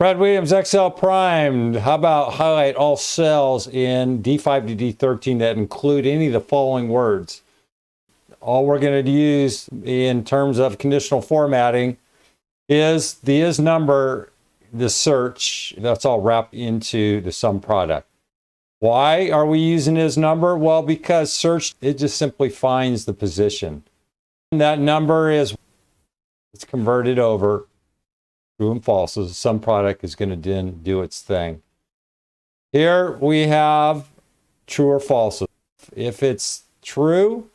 Brad Williams, Excel primed. How about highlight all cells in D5 to D13 that include any of the following words? All we're going to use in terms of conditional formatting is the ISNUMBER, the search. That's all wrapped into the sum product. Why are we using ISNUMBER? Well, because search, it just simply finds the position. And that number is, it's converted over. True and false. So the sum product is going to then do its thing. Here we have true or false. If it's true,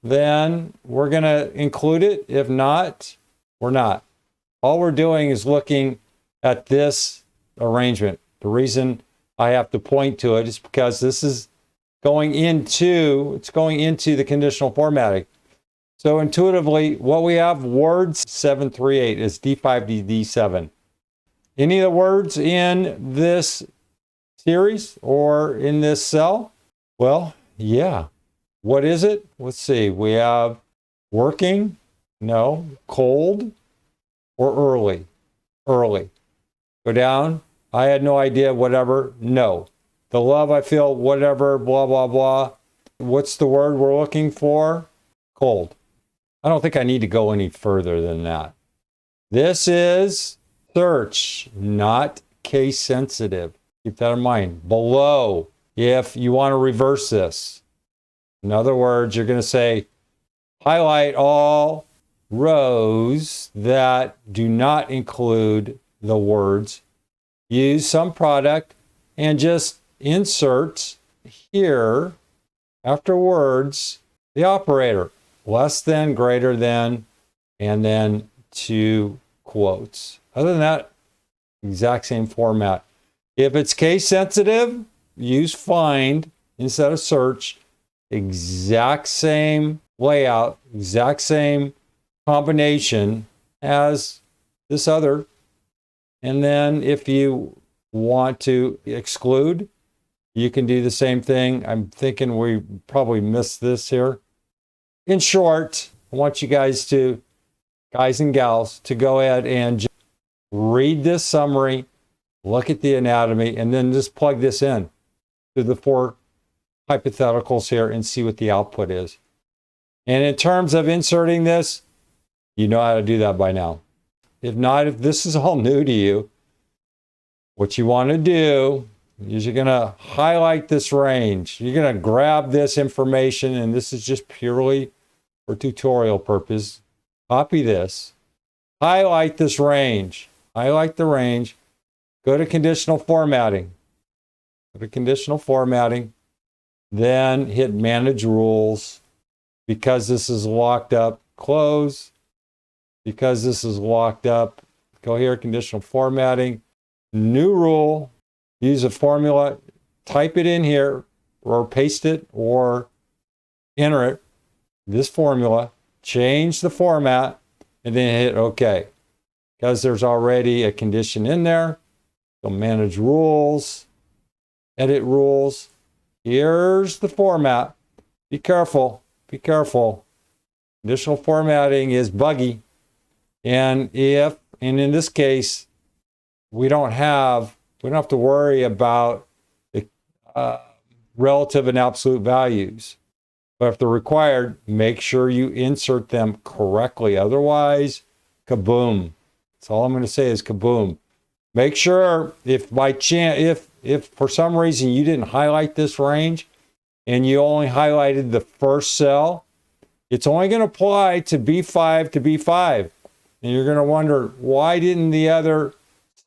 then we're going to include it. If not, we're not. All we're doing is looking at this arrangement. The reason I have to point to it is because this is going into the conditional formatting. So intuitively, what we have, words 738 is D5 to D7. Any of the words in this series or in this cell? Well, yeah. What is it? Let's see. We have working, no, cold, or early. Early. Go down. I had no idea, whatever, no. The love I feel, whatever, blah, blah, blah. What's the word we're looking for? Cold. I don't think I need to go any further than that. This is search, not case sensitive. Keep that in mind. Below, if you want to reverse this. In other words, you're going to say, highlight all rows that do not include the words. Use sum product and just insert here after words the operator. Less than, greater than, and then two quotes. Other than that, exact same format. If it's case sensitive, use find instead of search. Exact same layout, exact same combination as this other. And then if you want to exclude, you can do the same thing. I'm thinking we probably missed this here. In short, I want you guys and gals, to go ahead and just read this summary, look at the anatomy, and then just plug this in to the four hypotheticals here and see what the output is. And in terms of inserting this, you know how to do that by now. If not, if this is all new to you, what you want to do is you're going to highlight this range. You're going to grab this information, and this is just purely for tutorial purpose. Copy this. Highlight this range. Highlight the range. Go to conditional formatting. Go to conditional formatting. Then hit manage rules. Because this is locked up, close. Because this is locked up, go here, conditional formatting. New rule. Use a formula, type it in here, or paste it, or enter it, this formula, change the format, and then hit OK. Because there's already a condition in there, so manage rules, edit rules. Here's the format. Be careful, be careful. Conditional formatting is buggy. And in this case, we don't have to worry about the relative and absolute values. But if they're required, make sure you insert them correctly. Otherwise, kaboom. That's all I'm going to say is kaboom. Make sure if by chance, if for some reason you didn't highlight this range and you only highlighted the first cell, it's only going to apply to B5 to B5. And you're going to wonder, why didn't the other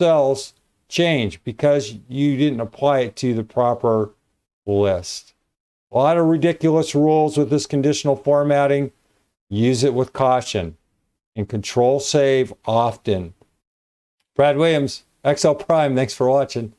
cells change? Because you didn't apply it to the proper list. A lot of ridiculous rules with this conditional formatting. Use it with caution and control save often. Brad Williams, XL Prime, thanks for watching.